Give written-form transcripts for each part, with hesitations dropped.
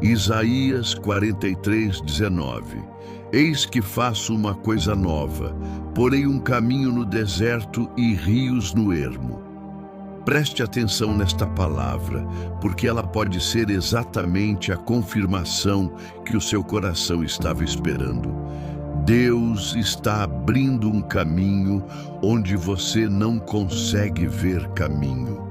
Isaías 43:19. Eis que faço uma coisa nova, porei um caminho no deserto e rios no ermo. Preste atenção nesta palavra, porque ela pode ser exatamente a confirmação que o seu coração estava esperando. Deus está abrindo um caminho onde você não consegue ver caminho.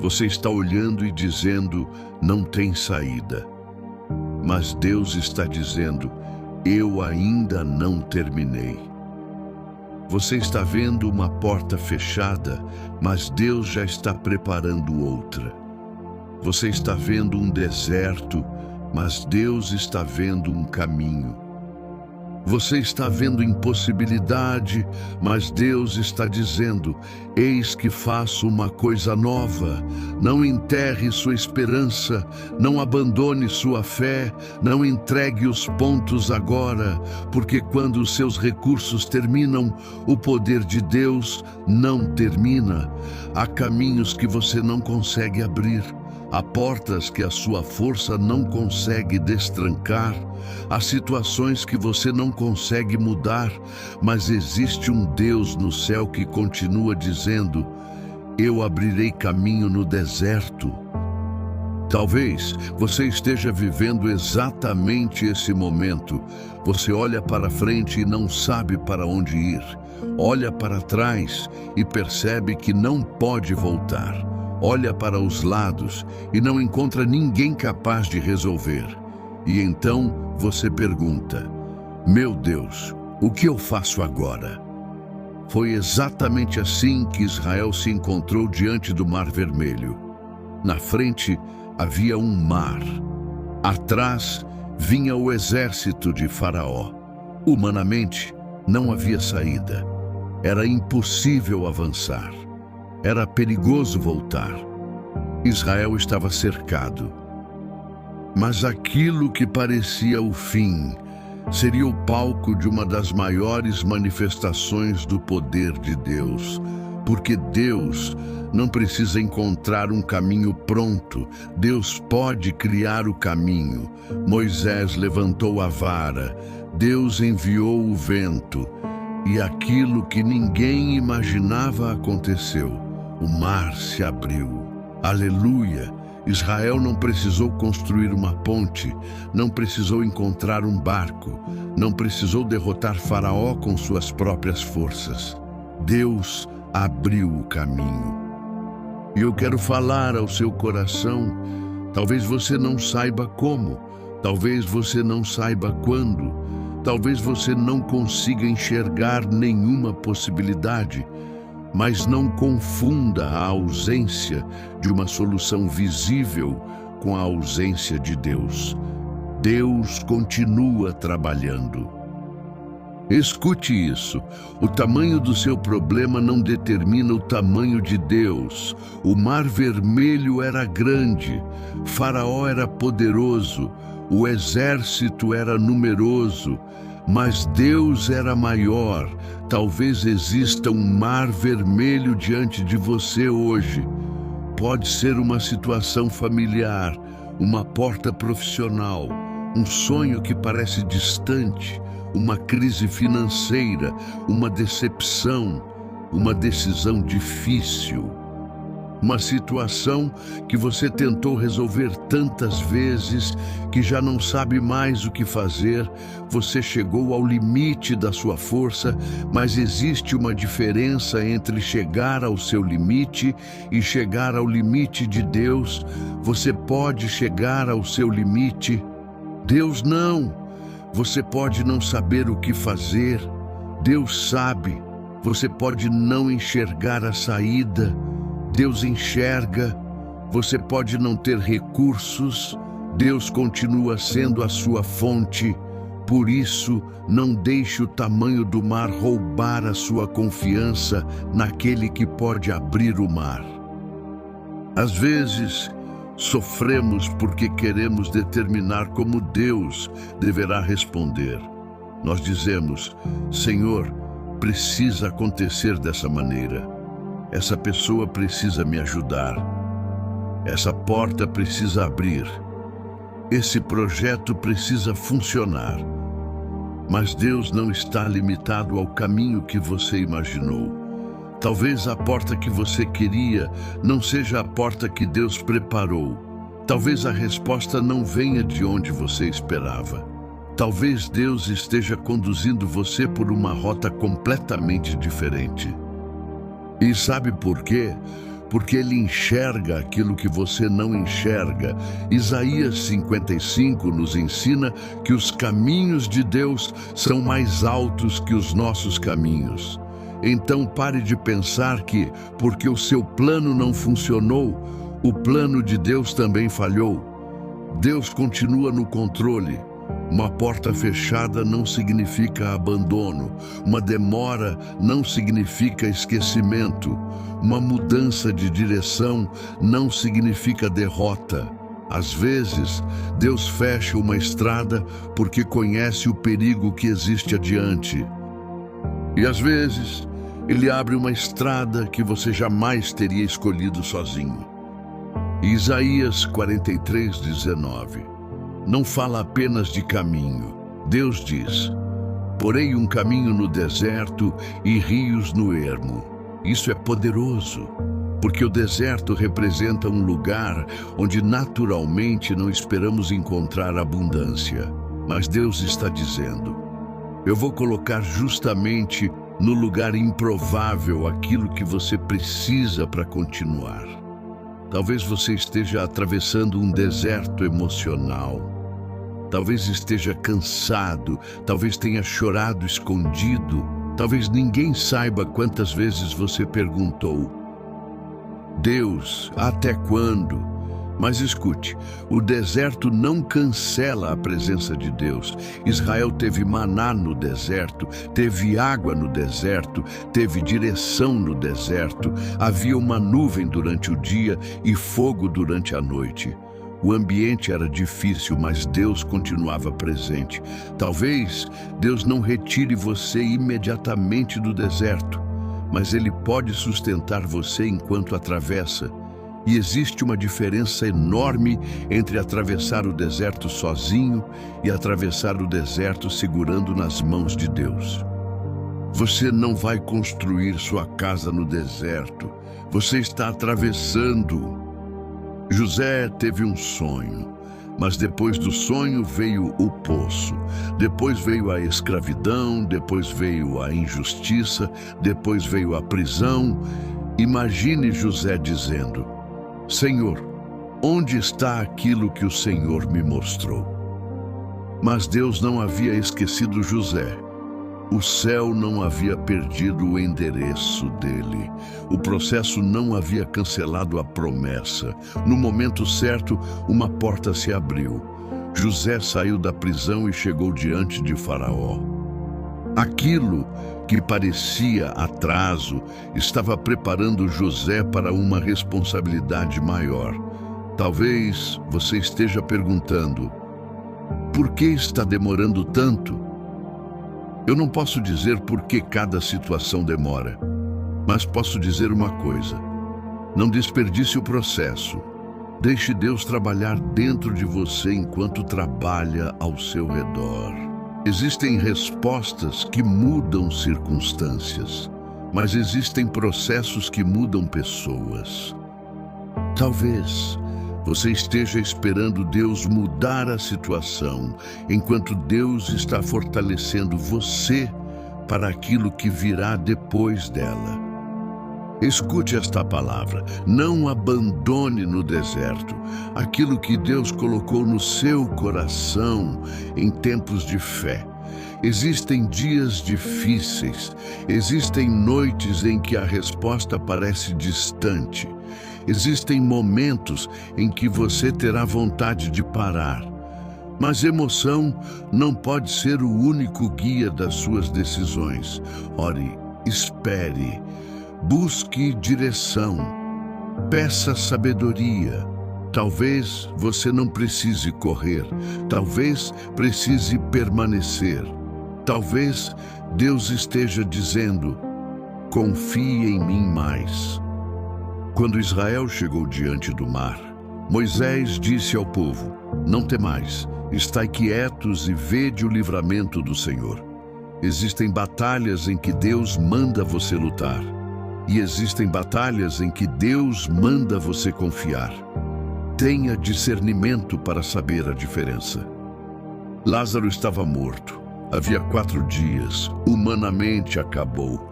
Você está olhando e dizendo, não tem saída. Mas Deus está dizendo, eu ainda não terminei. Você está vendo uma porta fechada, mas Deus já está preparando outra. Você está vendo um deserto, mas Deus está vendo um caminho. Você está vendo impossibilidade, mas Deus está dizendo, eis que faço uma coisa nova. Não enterre sua esperança, não abandone sua fé, não entregue os pontos agora, porque quando os seus recursos terminam, o poder de Deus não termina. Há caminhos que você não consegue abrir. Há portas que a sua força não consegue destrancar, há situações que você não consegue mudar, mas existe um Deus no céu que continua dizendo, eu abrirei caminho no deserto. Talvez você esteja vivendo exatamente esse momento. Você olha para frente e não sabe para onde ir. Olha para trás e percebe que não pode voltar. Olha para os lados e não encontra ninguém capaz de resolver. E então você pergunta, meu Deus, o que eu faço agora? Foi exatamente assim que Israel se encontrou diante do Mar Vermelho. Na frente havia um mar. Atrás vinha o exército de Faraó. Humanamente, não havia saída. Era impossível avançar. Era perigoso voltar. Israel estava cercado. Mas aquilo que parecia o fim seria o palco de uma das maiores manifestações do poder de Deus. Porque Deus não precisa encontrar um caminho pronto. Deus pode criar o caminho. Moisés levantou a vara. Deus enviou o vento. E aquilo que ninguém imaginava aconteceu. O mar se abriu. Aleluia! Israel não precisou construir uma ponte, não precisou encontrar um barco, não precisou derrotar Faraó com suas próprias forças. Deus abriu o caminho. E eu quero falar ao seu coração, talvez você não saiba como, talvez você não saiba quando, talvez você não consiga enxergar nenhuma possibilidade, mas não confunda a ausência de uma solução visível com a ausência de Deus. Deus continua trabalhando. Escute isso. O tamanho do seu problema não determina o tamanho de Deus. O Mar Vermelho era grande, Faraó era poderoso, o exército era numeroso, mas Deus era maior. Talvez exista um mar vermelho diante de você hoje. Pode ser uma situação familiar, uma porta profissional, um sonho que parece distante, uma crise financeira, uma decepção, uma decisão difícil. Uma situação que você tentou resolver tantas vezes que já não sabe mais o que fazer. Você chegou ao limite da sua força, mas existe uma diferença entre chegar ao seu limite e chegar ao limite de Deus. Você pode chegar ao seu limite, Deus não. Você pode não saber o que fazer, Deus sabe. Você pode não enxergar a saída, Deus enxerga. Você pode não ter recursos, Deus continua sendo a sua fonte. Por isso, não deixe o tamanho do mar roubar a sua confiança naquele que pode abrir o mar. Às vezes, sofremos porque queremos determinar como Deus deverá responder. Nós dizemos, Senhor, precisa acontecer dessa maneira. Essa pessoa precisa me ajudar. Essa porta precisa abrir. Esse projeto precisa funcionar. Mas Deus não está limitado ao caminho que você imaginou. Talvez a porta que você queria não seja a porta que Deus preparou. Talvez a resposta não venha de onde você esperava. Talvez Deus esteja conduzindo você por uma rota completamente diferente. E sabe por quê? Porque Ele enxerga aquilo que você não enxerga. Isaías 55 nos ensina que os caminhos de Deus são mais altos que os nossos caminhos. Então pare de pensar que, porque o seu plano não funcionou, o plano de Deus também falhou. Deus continua no controle. Uma porta fechada não significa abandono. Uma demora não significa esquecimento. Uma mudança de direção não significa derrota. Às vezes, Deus fecha uma estrada porque conhece o perigo que existe adiante. E às vezes, Ele abre uma estrada que você jamais teria escolhido sozinho. Isaías 43:19 não fala apenas de caminho. Deus diz: porei um caminho no deserto e rios no ermo. Isso é poderoso, porque o deserto representa um lugar onde naturalmente não esperamos encontrar abundância. Mas Deus está dizendo: eu vou colocar justamente no lugar improvável aquilo que você precisa para continuar. Talvez você esteja atravessando um deserto emocional. Talvez esteja cansado, talvez tenha chorado escondido. Talvez ninguém saiba quantas vezes você perguntou: Deus, até quando? Mas escute, o deserto não cancela a presença de Deus. Israel teve maná no deserto, teve água no deserto, teve direção no deserto, havia uma nuvem durante o dia e fogo durante a noite. O ambiente era difícil, mas Deus continuava presente. Talvez Deus não retire você imediatamente do deserto, mas Ele pode sustentar você enquanto atravessa. E existe uma diferença enorme entre atravessar o deserto sozinho e atravessar o deserto segurando nas mãos de Deus. Você não vai construir sua casa no deserto. Você está atravessando. José teve um sonho, mas depois do sonho veio o poço. Depois veio a escravidão, depois veio a injustiça, depois veio a prisão. Imagine José dizendo: Senhor, onde está aquilo que o Senhor me mostrou? Mas Deus não havia esquecido José. O céu não havia perdido o endereço dele. O processo não havia cancelado a promessa. No momento certo, uma porta se abriu. José saiu da prisão e chegou diante de Faraó. Aquilo que parecia atraso estava preparando José para uma responsabilidade maior. Talvez você esteja perguntando: por que está demorando tanto? Eu não posso dizer por que cada situação demora, mas posso dizer uma coisa: não desperdice o processo. Deixe Deus trabalhar dentro de você enquanto trabalha ao seu redor. Existem respostas que mudam circunstâncias, mas existem processos que mudam pessoas. Talvez você esteja esperando Deus mudar a situação, enquanto Deus está fortalecendo você para aquilo que virá depois dela. Escute esta palavra: não abandone no deserto aquilo que Deus colocou no seu coração em tempos de fé. Existem dias difíceis, existem noites em que a resposta parece distante. Existem momentos em que você terá vontade de parar. Mas emoção não pode ser o único guia das suas decisões. Ore, espere, busque direção, peça sabedoria. Talvez você não precise correr, talvez precise permanecer. Talvez Deus esteja dizendo: confie em mim mais. Quando Israel chegou diante do mar, Moisés disse ao povo: Não temais, estai quietos e vede o livramento do Senhor. Existem batalhas em que Deus manda você lutar. E existem batalhas em que Deus manda você confiar. Tenha discernimento para saber a diferença. Lázaro estava morto. Havia 4 dias. Humanamente acabou.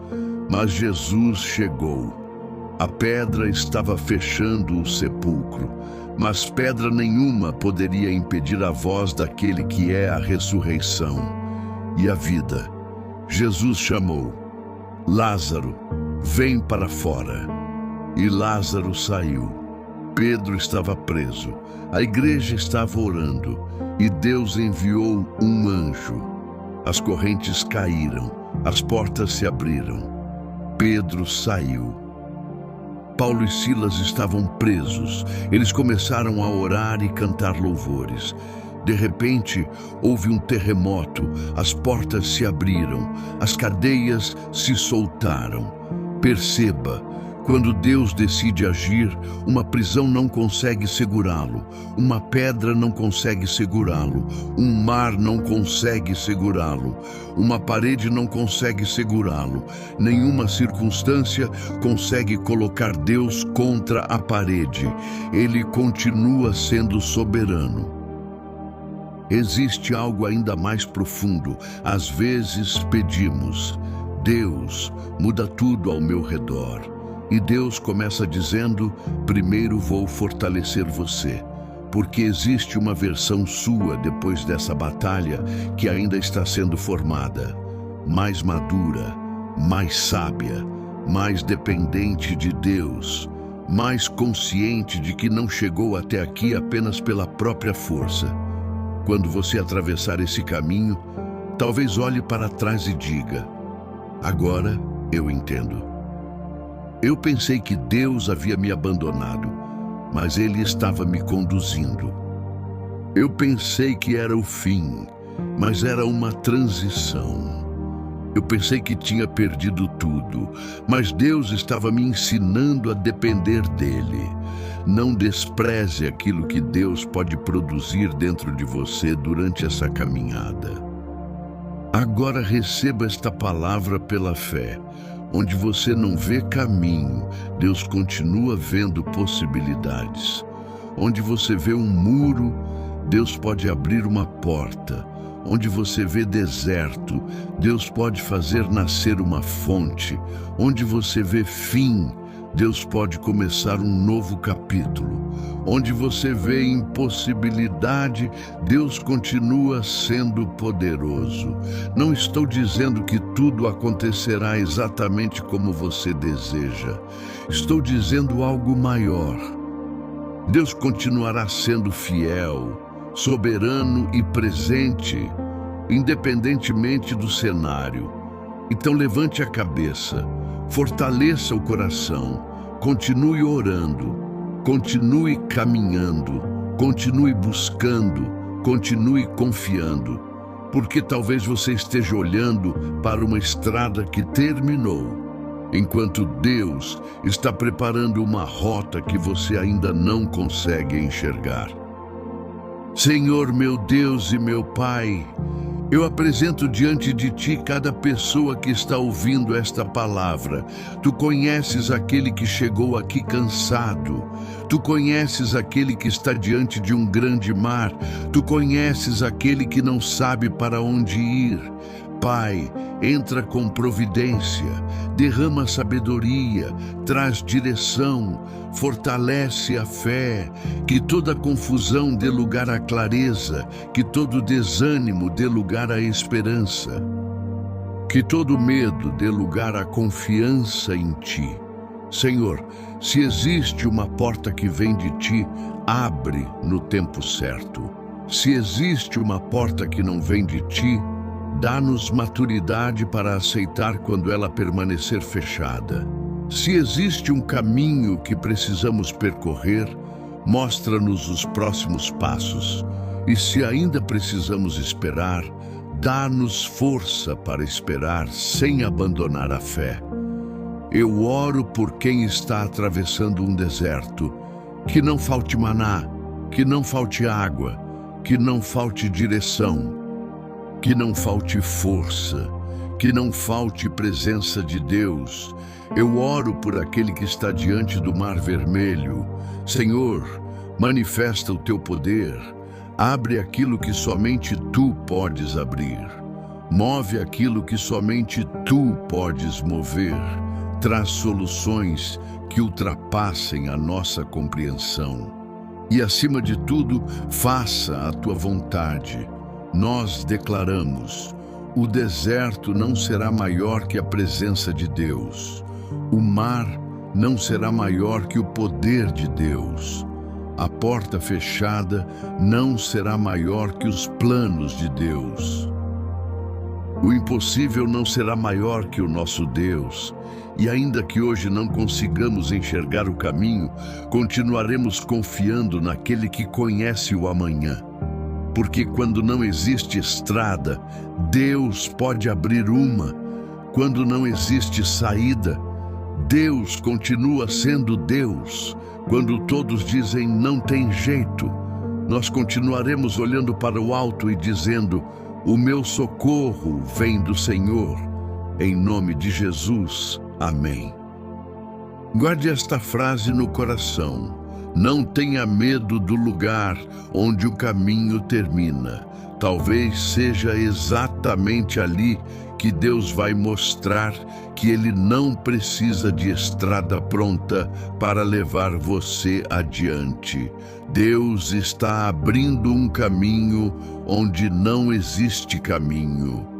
Mas Jesus chegou. A pedra estava fechando o sepulcro, mas pedra nenhuma poderia impedir a voz daquele que é a ressurreição e a vida. Jesus chamou: Lázaro, vem para fora. E Lázaro saiu. Pedro estava preso. A igreja estava orando e Deus enviou um anjo. As correntes caíram, as portas se abriram. Pedro saiu. Paulo e Silas estavam presos. Eles começaram a orar e cantar louvores. De repente, houve um terremoto, as portas se abriram, as cadeias se soltaram. Perceba, quando Deus decide agir, uma prisão não consegue segurá-lo, uma pedra não consegue segurá-lo, um mar não consegue segurá-lo, uma parede não consegue segurá-lo, nenhuma circunstância consegue colocar Deus contra a parede. Ele continua sendo soberano. Existe algo ainda mais profundo. Às vezes pedimos: Deus, muda tudo ao meu redor. E Deus começa dizendo: primeiro vou fortalecer você, porque existe uma versão sua depois dessa batalha que ainda está sendo formada, mais madura, mais sábia, mais dependente de Deus, mais consciente de que não chegou até aqui apenas pela própria força. Quando você atravessar esse caminho, talvez olhe para trás e diga: agora eu entendo. Eu pensei que Deus havia me abandonado, mas Ele estava me conduzindo. Eu pensei que era o fim, mas era uma transição. Eu pensei que tinha perdido tudo, mas Deus estava me ensinando a depender dEle. Não despreze aquilo que Deus pode produzir dentro de você durante essa caminhada. Agora receba esta palavra pela fé. Onde você não vê caminho, Deus continua vendo possibilidades. Onde você vê um muro, Deus pode abrir uma porta. Onde você vê deserto, Deus pode fazer nascer uma fonte. Onde você vê fim, Deus pode começar um novo capítulo. Onde você vê impossibilidade, Deus continua sendo poderoso. Não estou dizendo que tudo acontecerá exatamente como você deseja. Estou dizendo algo maior. Deus continuará sendo fiel, soberano e presente, independentemente do cenário. Então levante a cabeça, fortaleça o coração, continue orando, continue caminhando, continue buscando, continue confiando, porque talvez você esteja olhando para uma estrada que terminou, enquanto Deus está preparando uma rota que você ainda não consegue enxergar. Senhor, meu Deus e meu Pai, eu apresento diante de Ti cada pessoa que está ouvindo esta palavra. Tu conheces aquele que chegou aqui cansado. Tu conheces aquele que está diante de um grande mar. Tu conheces aquele que não sabe para onde ir. Pai, entra com providência, derrama sabedoria, traz direção, fortalece a fé, que toda confusão dê lugar à clareza, que todo desânimo dê lugar à esperança, que todo medo dê lugar à confiança em Ti. Senhor, se existe uma porta que vem de Ti, abre no tempo certo. Se existe uma porta que não vem de Ti, dá-nos maturidade para aceitar quando ela permanecer fechada. Se existe um caminho que precisamos percorrer, mostra-nos os próximos passos. E se ainda precisamos esperar, dá-nos força para esperar sem abandonar a fé. Eu oro por quem está atravessando um deserto, que não falte maná, que não falte água, que não falte direção, que não falte força, que não falte presença de Deus. Eu oro por aquele que está diante do Mar Vermelho. Senhor, manifesta o teu poder. Abre aquilo que somente tu podes abrir. Move aquilo que somente tu podes mover. Traz soluções que ultrapassem a nossa compreensão. E, acima de tudo, faça a tua vontade. Nós declaramos: o deserto não será maior que a presença de Deus. O mar não será maior que o poder de Deus. A porta fechada não será maior que os planos de Deus. O impossível não será maior que o nosso Deus. E ainda que hoje não consigamos enxergar o caminho, continuaremos confiando naquele que conhece o amanhã. Porque quando não existe estrada, Deus pode abrir uma. Quando não existe saída, Deus continua sendo Deus. Quando todos dizem não tem jeito, nós continuaremos olhando para o alto e dizendo: o meu socorro vem do Senhor. Em nome de Jesus, amém. Guarde esta frase no coração. Não tenha medo do lugar onde o caminho termina. Talvez seja exatamente ali que Deus vai mostrar que Ele não precisa de estrada pronta para levar você adiante. Deus está abrindo um caminho onde não existe caminho.